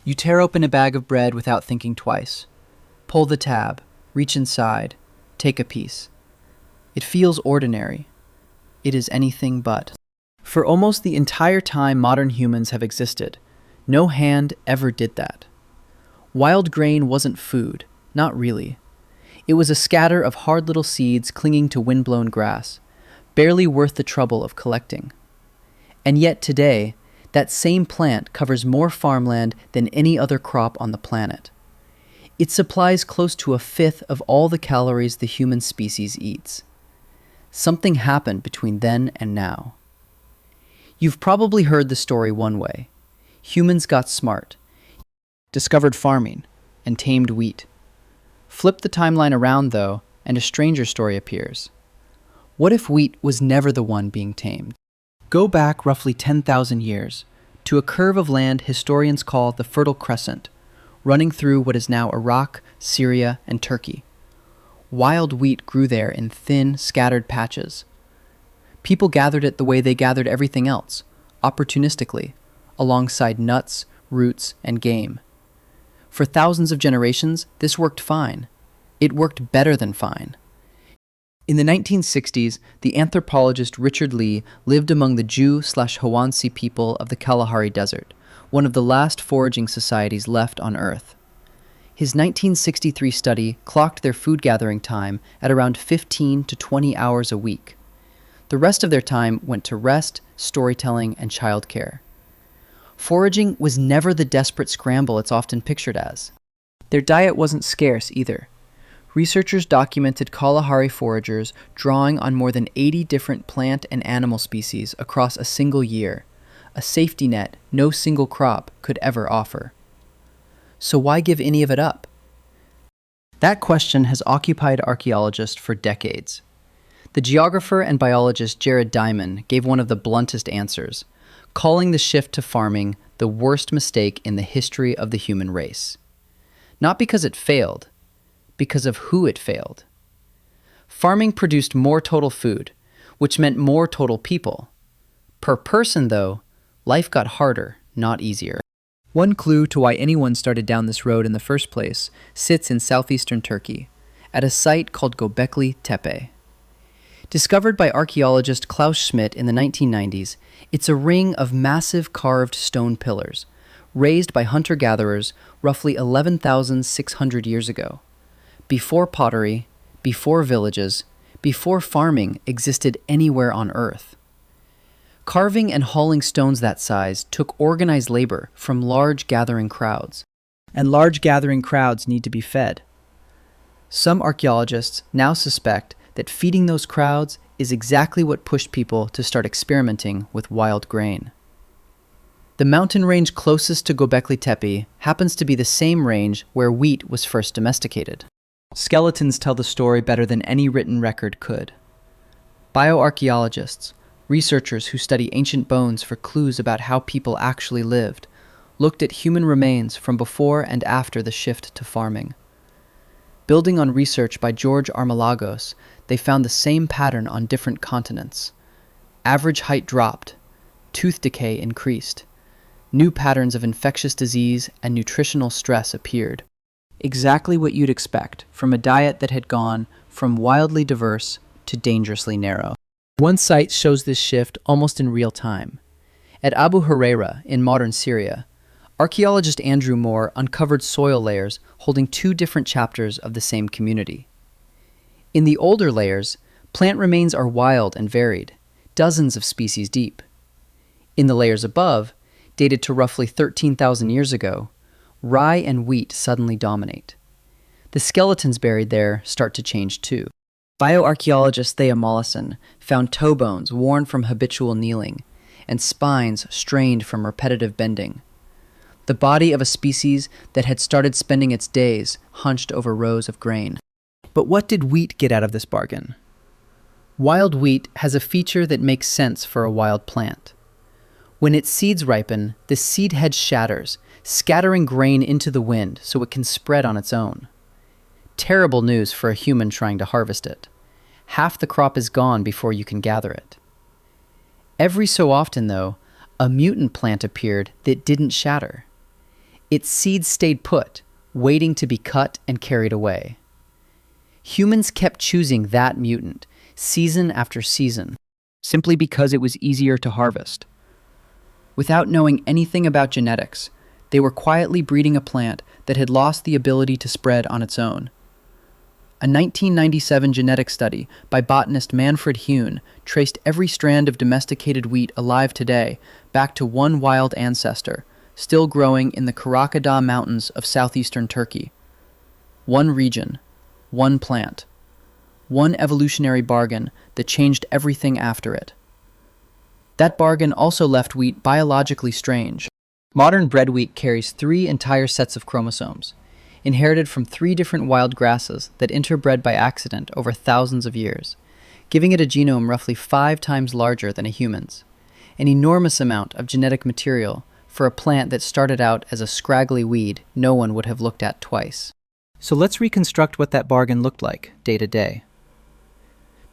You tear open a bag of bread without thinking twice. Pull the tab, reach inside, take a piece. It feels ordinary. It is anything but. For almost the entire time modern humans have existed, no hand ever did that. Wild grain wasn't food, not really. It was a scatter of hard little seeds clinging to windblown grass, barely worth the trouble of collecting. And yet today, that same plant covers more farmland than any other crop on the planet. It supplies close to a fifth of all the calories the human species eats. Something happened between then and now. You've probably heard the story one way. Humans got smart, discovered farming, and tamed wheat. Flip the timeline around, though, and a stranger story appears. What if wheat was never the one being tamed? Go back roughly 10,000 years to a curve of land historians call the Fertile Crescent, running through what is now Iraq, Syria, and Turkey. Wild wheat grew there in thin, scattered patches. People gathered it the way they gathered everything else, opportunistically, alongside nuts, roots, and game. For thousands of generations, this worked fine. It worked better than fine. In the 1960s, the anthropologist Richard Lee lived among the Jew/Hawansi people of the Kalahari Desert, one of the last foraging societies left on Earth. His 1963 study clocked their food gathering time at around 15 to 20 hours a week. The rest of their time went to rest, storytelling, and childcare. Foraging was never the desperate scramble it's often pictured as. Their diet wasn't scarce either. Researchers documented Kalahari foragers drawing on more than 80 different plant and animal species across a single year, a safety net no single crop could ever offer. So why give any of it up? That question has occupied archaeologists for decades. The geographer and biologist Jared Diamond gave one of the bluntest answers, calling the shift to farming the worst mistake in the history of the human race. Not because it failed, because of who it failed. Farming produced more total food, which meant more total people. Per person, though, life got harder, not easier. One clue to why anyone started down this road in the first place sits in southeastern Turkey, at a site called Göbekli Tepe. Discovered by archaeologist Klaus Schmidt in the 1990s, it's a ring of massive carved stone pillars, raised by hunter-gatherers roughly 11,600 years ago. Before pottery, before villages, before farming existed anywhere on Earth. Carving and hauling stones that size took organized labor from large gathering crowds. And large gathering crowds need to be fed. Some archaeologists now suspect that feeding those crowds is exactly what pushed people to start experimenting with wild grain. The mountain range closest to Göbekli Tepe happens to be the same range where wheat was first domesticated. Skeletons tell the story better than any written record could. Bioarchaeologists, researchers who study ancient bones for clues about how people actually lived, looked at human remains from before and after the shift to farming. Building on research by George Armalagos, they found the same pattern on different continents. Average height dropped, tooth decay increased, new patterns of infectious disease and nutritional stress appeared. Exactly what you'd expect from a diet that had gone from wildly diverse to dangerously narrow. One site shows this shift almost in real time. At Abu Hureyra in modern Syria, archaeologist Andrew Moore uncovered soil layers holding two different chapters of the same community. In the older layers, plant remains are wild and varied, dozens of species deep. In the layers above, dated to roughly 13,000 years ago, rye and wheat suddenly dominate. The skeletons buried there start to change too. Bioarchaeologist Thea Mollison found toe bones worn from habitual kneeling and spines strained from repetitive bending. The body of a species that had started spending its days hunched over rows of grain. But what did wheat get out of this bargain? Wild wheat has a feature that makes sense for a wild plant. When its seeds ripen, the seed head shatters, scattering grain into the wind so it can spread on its own. Terrible news for a human trying to harvest it. Half the crop is gone before you can gather it. Every so often, though, a mutant plant appeared that didn't shatter. Its seeds stayed put, waiting to be cut and carried away. Humans kept choosing that mutant, season after season, simply because it was easier to harvest. Without knowing anything about genetics, they were quietly breeding a plant that had lost the ability to spread on its own. A 1997 genetic study by botanist Manfred Hune traced every strand of domesticated wheat alive today back to one wild ancestor, still growing in the Karakada Mountains of southeastern Turkey. One region, one plant, one evolutionary bargain that changed everything after it. That bargain also left wheat biologically strange. Modern bred wheat carries 3 entire sets of chromosomes, inherited from 3 different wild grasses that interbred by accident over thousands of years, giving it a genome roughly 5 times larger than a human's, an enormous amount of genetic material for a plant that started out as a scraggly weed no one would have looked at twice. So let's reconstruct what that bargain looked like, day to day.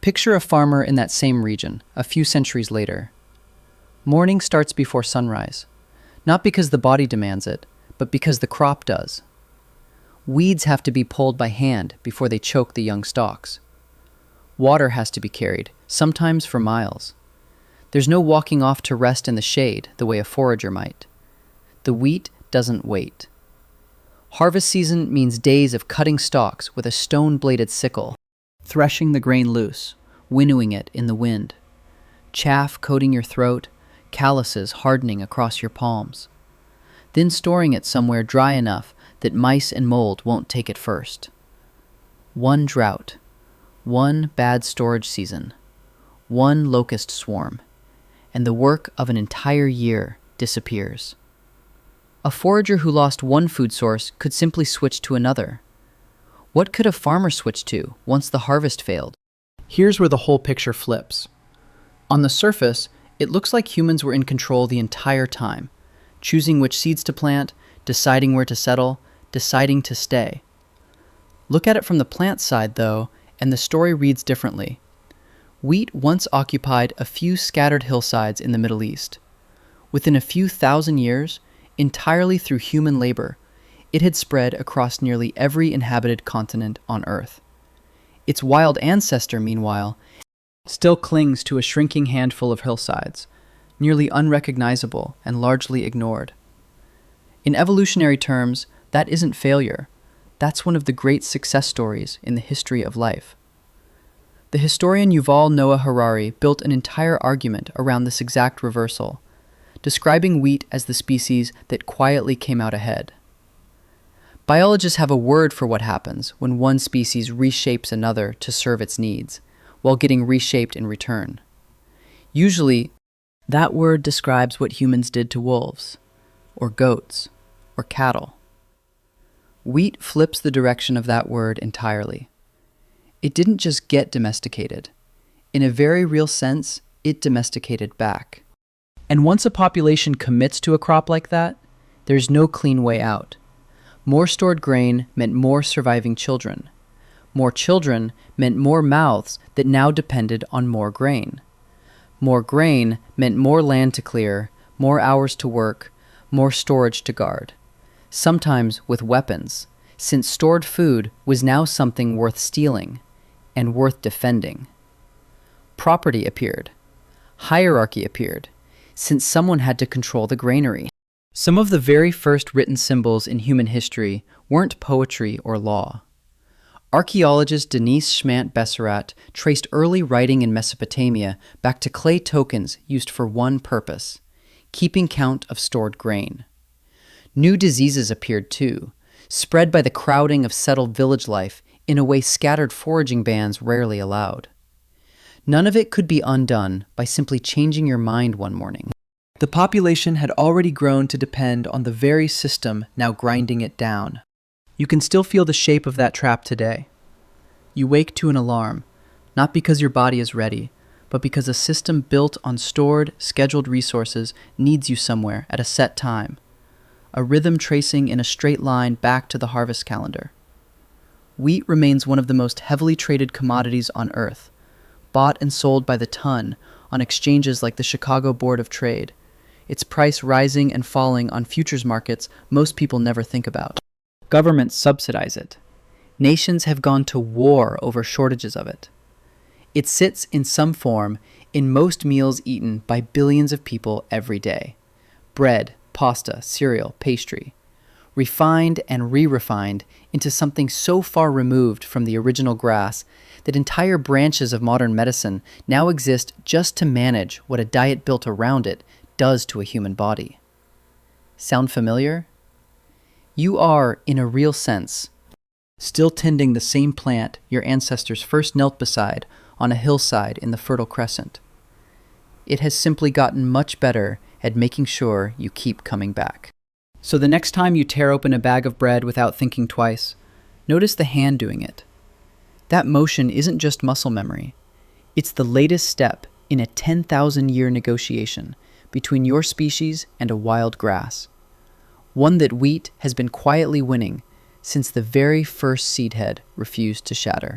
Picture a farmer in that same region, a few centuries later. Morning starts before sunrise, not because the body demands it, but because the crop does. Weeds have to be pulled by hand before they choke the young stalks. Water has to be carried, sometimes for miles. There's no walking off to rest in the shade the way a forager might. The wheat doesn't wait. Harvest season means days of cutting stalks with a stone-bladed sickle, threshing the grain loose, winnowing it in the wind, chaff coating your throat, calluses hardening across your palms, then storing it somewhere dry enough that mice and mold won't take it first. One drought, one bad storage season, one locust swarm, and the work of an entire year disappears. A forager who lost one food source could simply switch to another. What could a farmer switch to once the harvest failed? Here's where the whole picture flips. On the surface, it looks like humans were in control the entire time, choosing which seeds to plant, deciding where to settle, deciding to stay. Look at it from the plant side, though, and the story reads differently. Wheat once occupied a few scattered hillsides in the Middle East. Within a few thousand years, entirely through human labor, it had spread across nearly every inhabited continent on Earth. Its wild ancestor, meanwhile, still clings to a shrinking handful of hillsides, nearly unrecognizable and largely ignored. In evolutionary terms, that isn't failure. That's one of the great success stories in the history of life. The historian Yuval Noah Harari built an entire argument around this exact reversal, describing wheat as the species that quietly came out ahead. Biologists have a word for what happens when one species reshapes another to serve its needs, while getting reshaped in return. Usually, that word describes what humans did to wolves, or goats, or cattle. Wheat flips the direction of that word entirely. It didn't just get domesticated. In a very real sense, it domesticated back. And once a population commits to a crop like that, there's no clean way out. More stored grain meant more surviving children. More children meant more mouths that now depended on more grain. More grain meant more land to clear, more hours to work, more storage to guard. Sometimes with weapons, since stored food was now something worth stealing and worth defending. Property appeared. Hierarchy appeared, since someone had to control the granary. Some of the very first written symbols in human history weren't poetry or law. Archaeologist Denise Schmant-Besserat traced early writing in Mesopotamia back to clay tokens used for one purpose: keeping count of stored grain. New diseases appeared too, spread by the crowding of settled village life in a way scattered foraging bands rarely allowed. None of it could be undone by simply changing your mind one morning. The population had already grown to depend on the very system now grinding it down. You can still feel the shape of that trap today. You wake to an alarm, not because your body is ready, but because a system built on stored, scheduled resources needs you somewhere at a set time, a rhythm tracing in a straight line back to the harvest calendar. Wheat remains one of the most heavily traded commodities on Earth, bought and sold by the ton on exchanges like the Chicago Board of Trade. its price rising and falling on futures markets most people never think about. Governments subsidize it. Nations have gone to war over shortages of it. It sits in some form in most meals eaten by billions of people every day. Bread, pasta, cereal, pastry. Refined and re-refined into something so far removed from the original grass that entire branches of modern medicine now exist just to manage what a diet built around it does to a human body. Sound familiar? You are, in a real sense, still tending the same plant your ancestors first knelt beside on a hillside in the Fertile Crescent. It has simply gotten much better at making sure you keep coming back. So the next time you tear open a bag of bread without thinking twice, notice the hand doing it. That motion isn't just muscle memory. It's the latest step in a 10,000-year negotiation between your species and a wild grass. One that wheat has been quietly winning since the very first seed head refused to shatter.